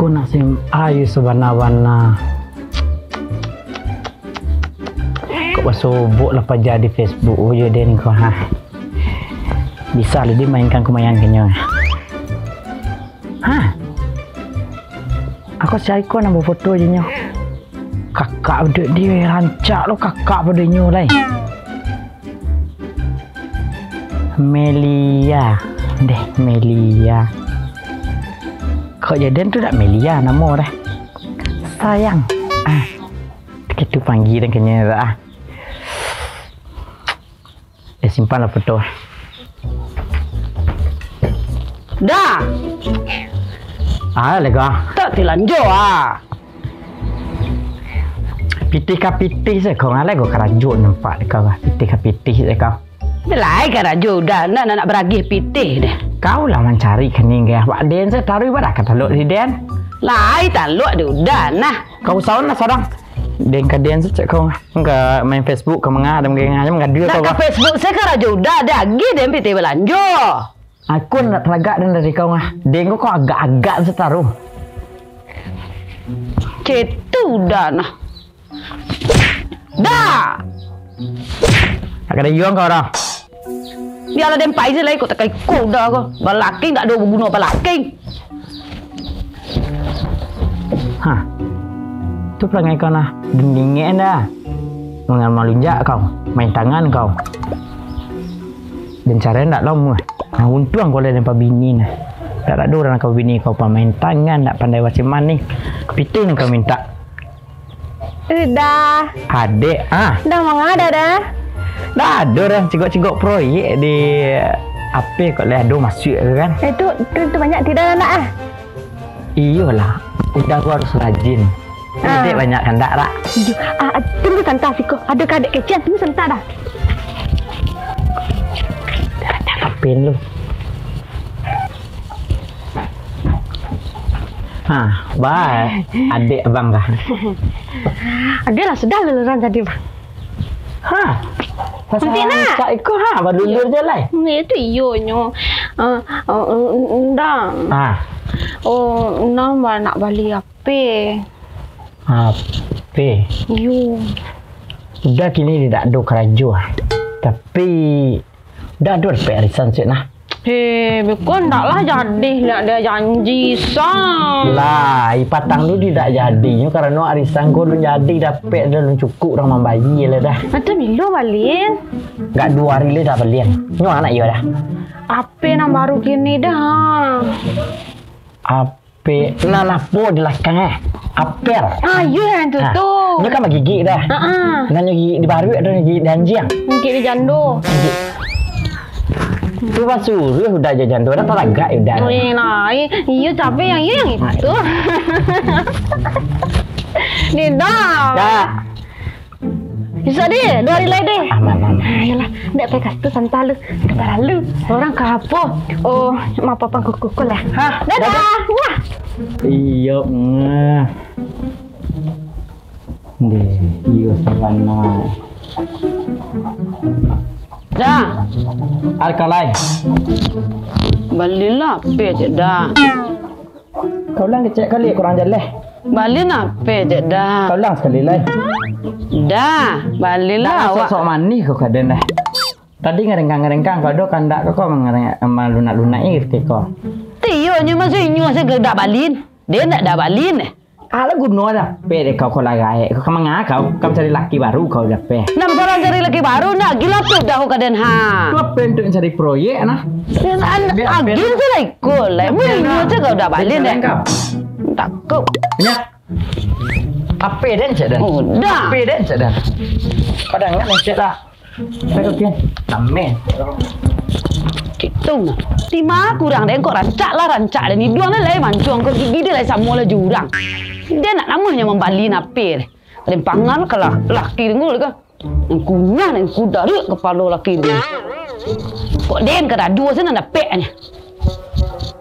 Aku nak sim ayu sewarna-warna. Kok basubuk lepas jadi Facebook je dia ni kau ha. Bisa lah dia mainkan kemayankannya. Ha. Aku cari kau nak foto je nyo. Kakak beduk dia rancak lo kakak beduk nyo lai. Melia. Deh Melia. Kok jadian tu tak Melia nama dah. Sayang. Kita panggil dan kena dah. Simpanlah foto. Dah. Lega. Tak dilanjut Pitih saya kau ngalai kau kerajuk nampak kau pitih saya kau. Belai kerajuk dah nak beragih pitih deh. Kau lah mencari kening ya. Pak Den saya taruh ibadah kata lu si Den. Lai taluk dia udah nah. Kau saun lah seorang. Den ke Den saya kau enggak main Facebook kau mengadam genganya mengadil kau. Nak Facebook saya kerajuk udah ada lagi Den pitih berlanjut. Aku nak teragak dan dari kau ngah. Den kau agak-agak setaruh. Cetu udah nah. Dah. Tak ada yuang kau dah. Dia lah dempai je lah ikut tak ikut dah kau. Balaking tak ada berguna balaking. Ha. Tu perangai kau nah. Dingin dah. Mengal malunjak kau. Main tangan kau. Dan caranya tak lama. Nah, untung kau dah nampak bini nah. Tak ada orang kau bini kau main tangan tak pandai macam mana ni. Pitih kau minta. Dah. Adik Dah mengada dah. Dah ada orang cigok-cigok proyek di apa kau lihat ada masuk kan? Itu banyak tidak anak Iyalah, udah gua harus rajin. Adik banyak hendak tak? Tunggu santai Siko. Ada kadek kecian tunggu santai dah. Dah cakapin lu. Baik. Adik abang kah? Adalah sudah luluran tadi bang. Nanti nak. Cak ikut badulur je lah. Itu iyonyo. Dah. Nama nak balik apa? Apa? Yo. Udah kini tidak ada kerajaan. Tapi dah ada arisan cik nah. Bukan taklah jadi nak dia janji sang. Lah, patang lu tidak jadinya karena arisan gua lu jadi dapat dah lu cukup orang membayi lah dah. Macam milo balin. Enggak 2 hari le dah balian. Nyo anak iya dah. Apa yang baru kini dah? Apa? Nah po di belakang Apel. Ayo yang tu tu. Ini kan gigi dah. Nanya gigi di baru ada gigi danjiang. Mungkin di jando. Tu pasur udah jajan tu dah teragak udah. Iya capek yang itu. Ni dah. Dah. Bisa deh, 2 hari lagi deh. Aman. Ayolah, ndak pakai tu santai lu. Dekat lu. Orang ke apa? Oh, mak papa kuku lah. Dadah. Wah. Iya, iya savana. Dah. Alkalai. Balilah apa je dah. Kau lang kecek kali kurang jalan. Balilah apa je dah. Kau lang sekali lai. Dah. Balilah awak. Sok mani kau kaden dah. Tadi ngerengkang kau do kandak kau mengereng lunak-lunak ini ketika. Tionya masih saya gedak balin. Dia nak dah balin. Ala guna dah. Pede kau lagai. Kau mengah kau cari laki baru kau dah pe. Nam orang cari laki baru nak gila tu dah kau kaden Tu apa untuk cari proyek nah? Agil tu lah ikut lah. Mungkin je kau dah balin dah. Takut. Banyak. Apa dan cak dan? Dah. Apa dan cak dan? Kadang kan cak dah. Saya kau tamen. Gitu nah. Lima kurang deh kok rancak dan ni dua lah mancung kau gigi dia lah semua lah jurang. Dia nak namanya membalin apa? Ada pangan kalau laki dengul ke? Yang kunyah dan kuda dia kepala laki dia. Kok dia kena dua sana nak peknya.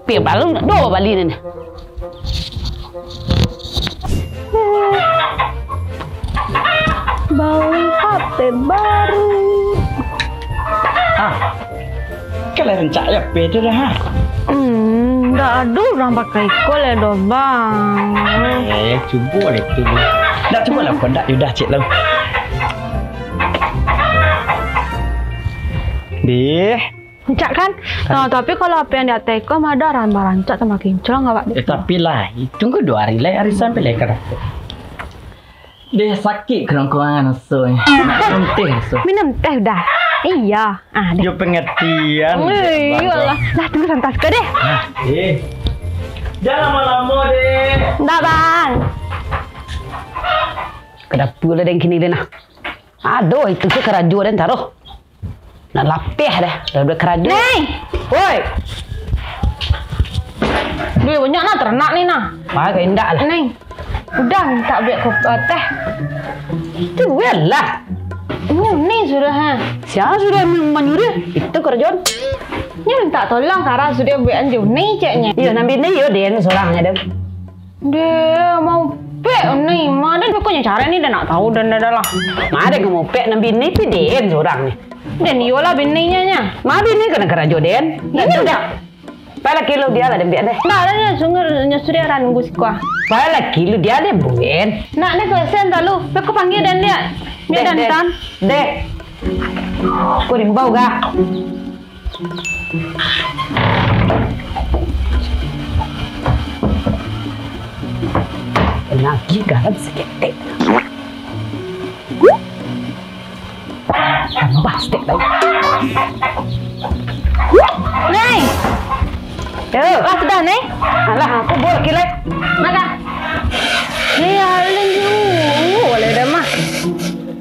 Pek baru nak dua balin ni. Bau HP baru. Kalau rencak ya beda dah. Aduh, orang pakai kol ya dong bang. Cuba lah tu. Dah cuba lah kau dah. Dah cik lah. Deh. Rancak kan? Nah, tapi kalau apa yang dia tekom ada rancak sama kinclong nggak pak? Tapi lah, tunggu 2 hari lah. Hari sampai lah kan. Dia sakit kerang-kerangan so. Minum teh so. Minum teh dah. Iya. Deh. Dia pengertian. Iyalah. Dah tunggu santas ke deh. Jangan lama-lama deh. Dah bang. Kenapa lah dan kini Lena? Aduh, itu ke keraju dan taruh. Nak lapih dah. Dah keraju. Neng. Woi. Duit banyak nak ternak ni nah. Pakai indak lah. Neng. Udah minta biar kopi teh. Itu lah. Ni sudah ha. Siapa sudah menyuruh? Itu kerajaan. Ni minta tolong Sarah sudah buat anjur ni ceknya. Iya, nampi ni yo den seorangnya dah. Dia mau pek ni. Mana dia punya cara ni dah nak tahu dan dah lah. Mana dia mau pek nampi ni pi den seorang ni. Dan yola bininya nya. Mana bini kena kerajaan den? Ini dah. Pala kilo dia lah dempiak deh. Nah, dah sungur nyusuri ran nunggu sikwa. Pala kilo dia deh buen. Nak ni kesen lalu. Aku panggil dan dia. Dia dan tan. Dek. Kau rimbau ga? Lagi garam seketik. Tambah stek lagi. Neng. Lah sudah neng. Alah, aku buat kilek. Maka. Dia alin ju. Boleh dah mah.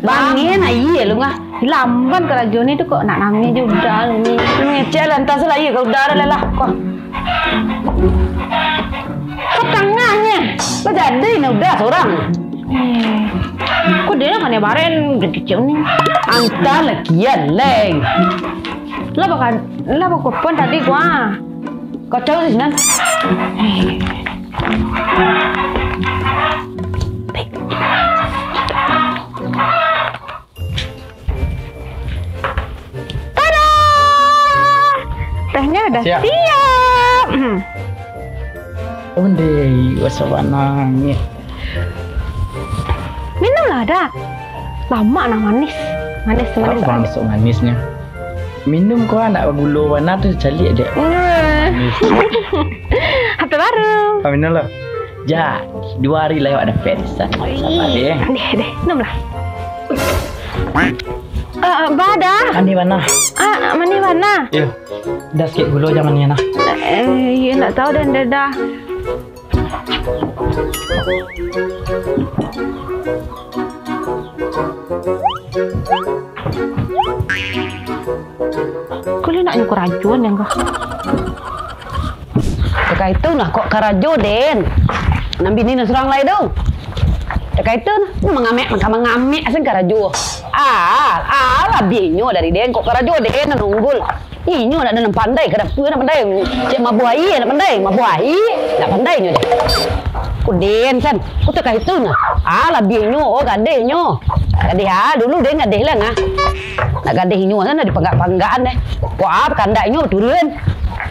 Bangin aye lu ngah. Lamban kerajaan itu kok nak nangis juga ni. Ngecel lantas lah iya kau dah lah kok. Kok tangannya? Kau jadi ni udah seorang. Kok dia kan ya baren udah kecil ni. Anta lakian leng. Lah bakal pun tadi gua. Kau tahu sih nan? Tada! Tehnya udah siap. Undi, wasawana ni. Minumlah dah. Lama nak manis. Manis. Apa masuk manisnya? Minum kau nak gula warna tu calik dek. HP baru. Minum lah. Ja, 2 hari lewat ada perisan. Sabar deh. Deh, minumlah. Bada. Mani mana? Mani mana? Yo, dah sikit gula zaman ni nak. Ya nak tahu dan dah. Kau nak nyukur rajuan yang kau? Dekat itu lah kok karajo den. Nambi ni serang lain dong. Dekat itu mengamek asing karajo. Lah binyo dari den kok karajo den nunggul. Inyo nak dan pandai kada pu nak pandai. Cek mabuai nak pandai, nak pandai nyo deh. Ku den kan. Ku dekat itu nah. Lah binyo gadeh nyo. Gadeh dulu den gadeh lah ngah. Nak gadeh nyo kan di panggak-panggaan deh. Ku kandak nyo turun.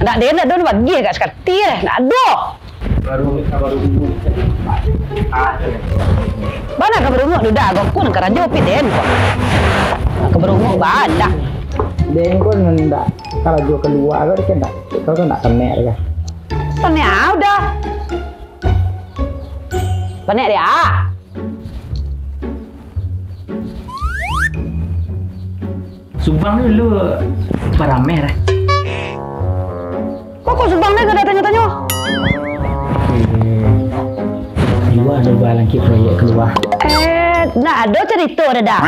Nak den nak don bagi kat sekati deh. Nak do. Baru. Mana keberungu dah aku nak karajo pi den kok. Keberungu badak. Den kau nak karajo keluar kau kan tak? Kau tu nak kenek ke? Kenek udah. Kenek dia. Subang dulu parameh dah. Kok Subang ni kada tanya-tanya? Keluar dua lagi proyek keluar. Nak ada cerita dah.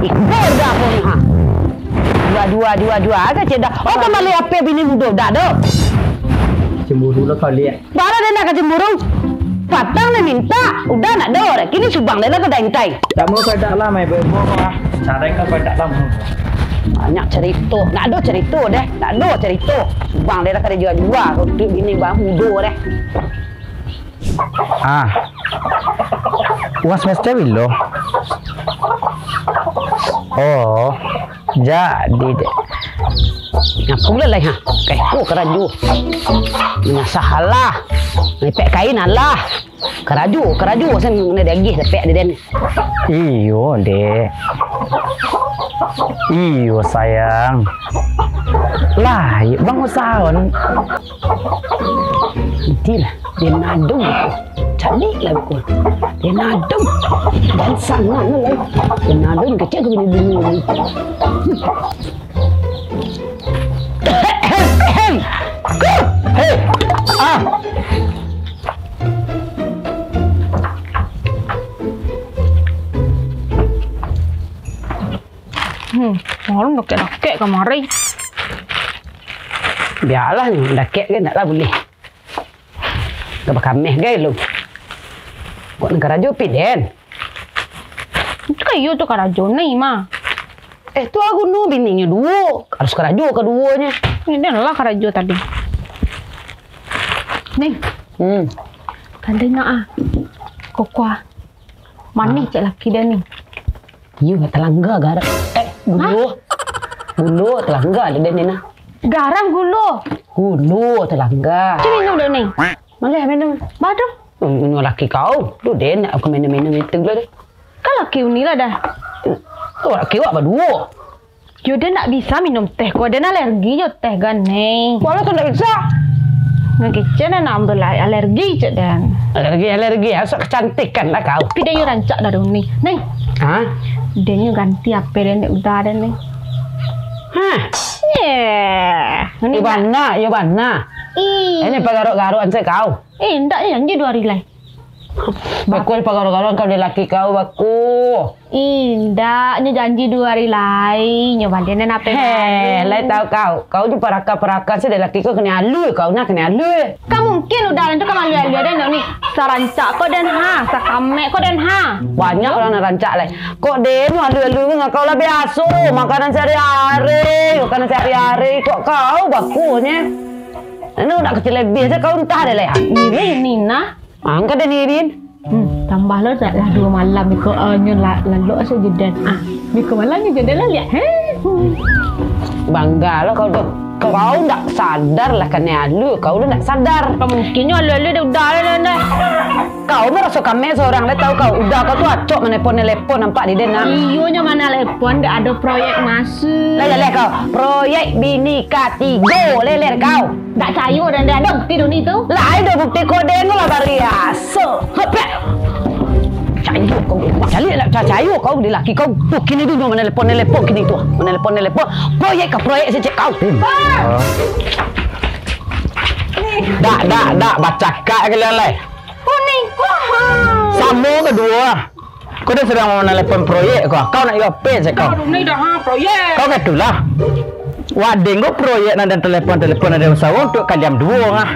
Ikut dah pun ha. Dua ke cik dah. Oh kembali apa bini muda dah dah. Cemburu lah kau lihat. Bara dia nak cemburu. Patang dia minta. Udah nak dah. Kini Subang dia nak ke daintai. Tak mau kau tak lah mai berbohong ah. Cara kau tak lah. Banyak cerita. Nak ada cerita deh. Nak ada cerita. Subang dia nak kena jual-jual. Untuk bini bang muda deh. Uang semester bilo. Oh, jadi deh. Ngapu pula lah ha. Okay, keraju. Nah salah. Lepek kain alah. Keraju sen kena dagih lepek dia den. Iyo, Dek. Iyo, sayang. Lah, bang usahawan. Nantilah, dia nadung. Cantik lah betul. Dia nadung. Dan sangat lah. Dia nadung kecil ke bini dulu ni. Hei, Orang nakek kemari. Biarlah ni, dakek ke naklah boleh. Tak berkameh ke lu. Kok nak keraju piden? Itu kayu tu karajo ni mah. Tu aku nu bininya dua. Harus keraju keduanya. Ini adalah karajo tadi. Nih, kandainya kokwa. Manis cak laki dia ni. You telangga gara. Gulu telangga dia ni nah. Garang gulu. Gulu telangga. Cuma minum dia ni. Malah minum. Badu. Minum laki kau. Lu den aku minum itu lah deh. Kan laki ni lah dah. Tu laki awak berdua. Yo dia nak bisa minum teh. Kau dia nak alergi yo teh kan ni. Kalau tu tak bisa. Nak kecil nak ambil alergi cak dan. Alergi. Asal kecantikan lah kau. Tapi dia yo rancak dah ni. Nih. Ha? Dia yo ganti apa dia ni udah ada ni. Hah? Yeah. Yo bana. Ini pagarok-garokan saya kau. Ndak janji 2 hari lagi. Baku pagarok-garokan kau dia laki kau baku. Ndak janji 2 hari lagi. Nyoba dia nak apa? Lai tahu kau. Kau tu peraka saya dia laki kau kena alu kau nak kena alu. Kau mungkin udah nanti kau alu dan ni. Sarancak kau dan sakame kau dan Banyak orang nak rancak lai. Kok dia nu alu dengan kau lah biasa. Makanan sehari-hari. Kok kau bakunya. Ini udah kecil lebih saja kau entah deh lah. Ini nah. Angkat dia nirin. Tambah lo dah 2 malam ikut nyun lalu aja jadi. Ikut malamnya jadi lah lihat. Bangga lo kau tu. Kau tak sadar lah kena alu. Kau tak sadar. Kau mungkin alu dia udah dah. Kau merasa kami seorang dah tahu kau. Udah kau tu acok menelpon nampak di dena. Iyonya mana telepon dah ada proyek masuk. Leler kau. Proyek bini katigo leler kau. Tak cayu dan dia ada bukti dunia tu. Lah ada bukti kode nu lah bariaso. Hepek. Cayu kau. Cayu kau di laki kau. Tu kini tu menelpon kini tu. Menelpon. Proyek saya cek kau. Dak baca kak kalian lai. Kuning kau. Sama kedua. Kau dah sedang mau nelpon proyek kau. Kau nak apa cek kau? Ini dah proyek. Kau ketulah. Wadeng kau proyek dan telepon ada usaha untuk kalian dua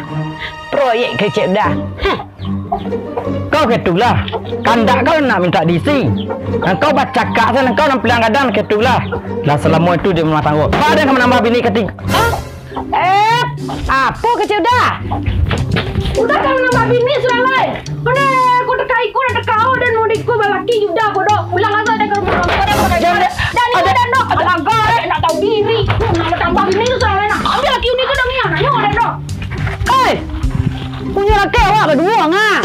Proyek kecil dah. Kau ketulah. Kandak kau nak minta DC. Kau baca kak sana kau nak pelang kadang ketulah. Lah selama itu dia rumah tangga. Kau ada yang menambah bini ketiga. Apa kecil dah? Udah kau nambah bini sudah lai. Mana aku dekai ku ada kau dan mau diku lelaki udah aku dok. Pulang aja ada kau dan dok. Alangga nak tahu diri. Nak tambah bini sudah lai nak. Ambil laki ini tu dah mian. Ayo ada dok. Punya laki awak berdua ngah.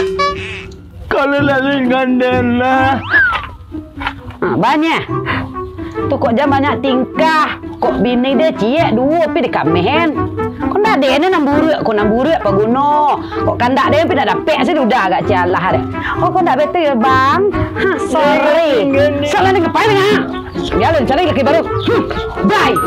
Kalau lagi gandeng lah. Banyak. Tu kok jam banyak tingkah. Kok bini dia ciek 2 pi dekat mehen. Kok nak dia ni 6 buruk apa guna. Kok kandak dia pi dah dapat saya udah agak cialah deh. Oh kok tak betul ya bang? Sorry. Salah ni ngapain ha? Jalan cari kaki baru. Bye.